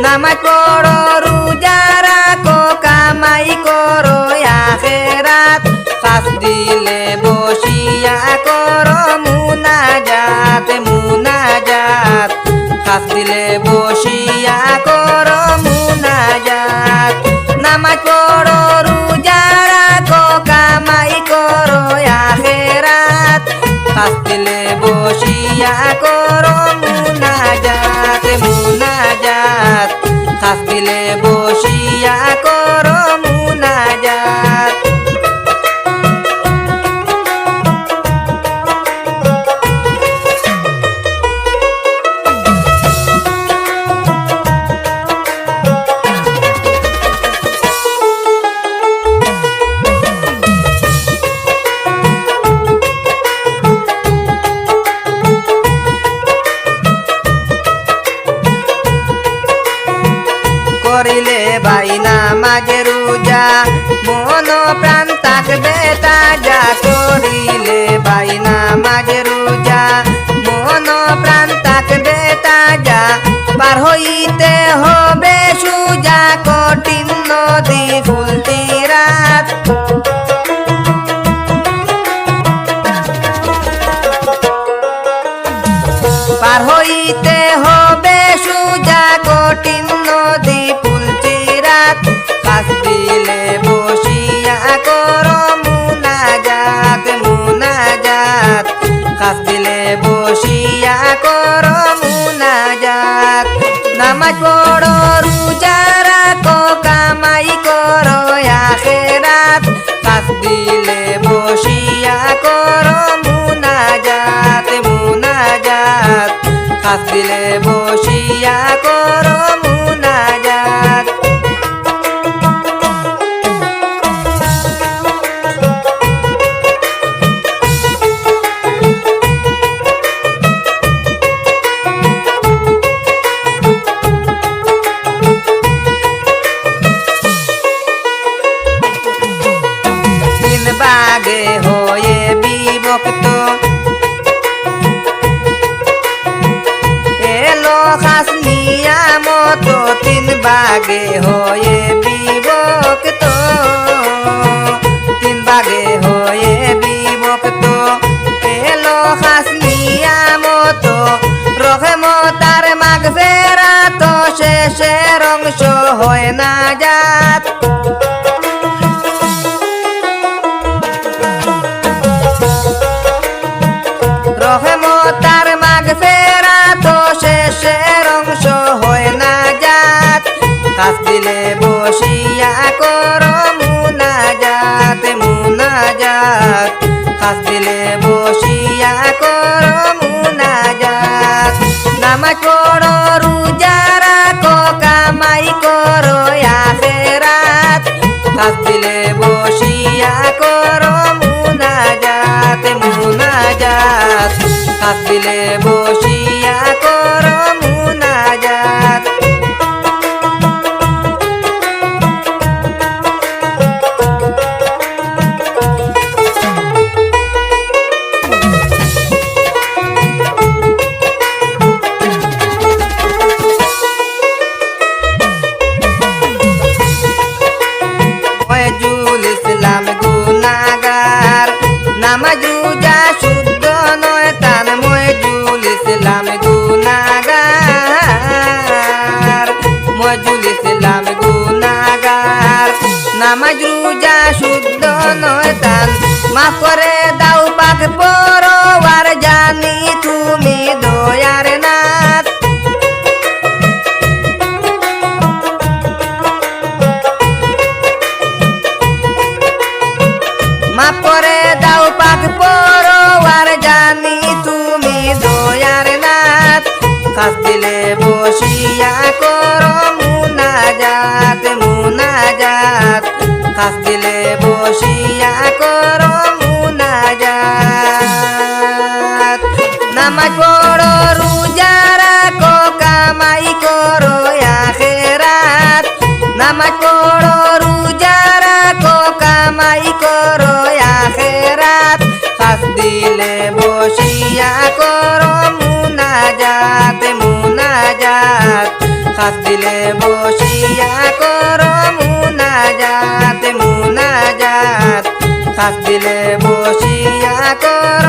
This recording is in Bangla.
নামাজ পড়ো রোজা রাখো কামাই করো আখিরাত খাস দিলে বসিয়া করো মুনাজাত মুনাজাত খাস দিলে বসিয়া করো মুনাজাত নামাজ পড়ো রোজা রাখো কামাই করো আখিরাত খাস দিলে বসিয়া করো মুনাজাত মুনাজাত খাস দিলে বসিয়া করো মুনাজাত করিলে ভাই নামাজ রোজা মন প্রাণ থাকবে তাজা করিলে ভাই নামাজ রোজা মন প্রাণ থাকবে তাজা পার হইতে হবে সুজা কঠিন নদী ফুলতি রাত পার হইতে হবে সুজা কঠিন নদী ফুলতি রাত খাস দিলে বসিয়া করো মুনাজাত মুনাজাত খাস দিলে বসিয়া করো মুনাজাত নামাজ পড়ো রোজা রাখো কামাই করো আখিরাত খাস দিলে বসিয়া করো মুনাজাত মুনাজাত খাস দিলে বসিয়া করো মুনাজাত তিন ভাগে হয়ে বিভক্ত এলো খাস নিয়ামত তিন ভাগে হয়ে বিভক্ত তিন ভাগে হয়ে বিভক্ত এলো খাস নিয়ামত রহমতার মাগফিরাত শেষের অংশ হয় না জাত রহমতার মাগফিরাত শেষের অংশ হয় না জাত খাস দিলে বসিয়া করো মুনাজাত মুনাজাত খাস দিলে বসিয়া করো মুনাজাত নামাজ পড়ো রোজা রাখো কামাই করো আখিরাত খাস দিলে বসিয়া করো মুনাজাত মুনাজাত খাস দিলে বসিয়া করো মুনাজাত ময়জুল ইসলাম গুনাহগার নামাজ রোজা শুদ্ধ নয় তান ময়জুল ইসলাম গুনাহগার ময়জুল ইসলাম গুনাহগার নামাজ রোজা শুদ্ধ নয় তান মাফ করে দাও পাক পরওয়ার জানি তুমি দয়ার নাথ মাফ করে দাও পাক পরওয়ার জানি তুমি দয়ার নাথ খাস দিলে বসিয়া করো মুনাজাত মুনাজাত খাস দিলে বসিয়া করো মুনাজাত নামাজ পড়ো রোজা রাখো কামাই করো আখিরাত নামাজ পড়ো রোজা রাখো কামাই করো আখিরাত খাস দিলে বসিয়া করো মুনাজাত মুনাজাত খাস দিলে বসিয়া কর মুনাজাত মুনাজাত খাস দিলে বসিয়া কর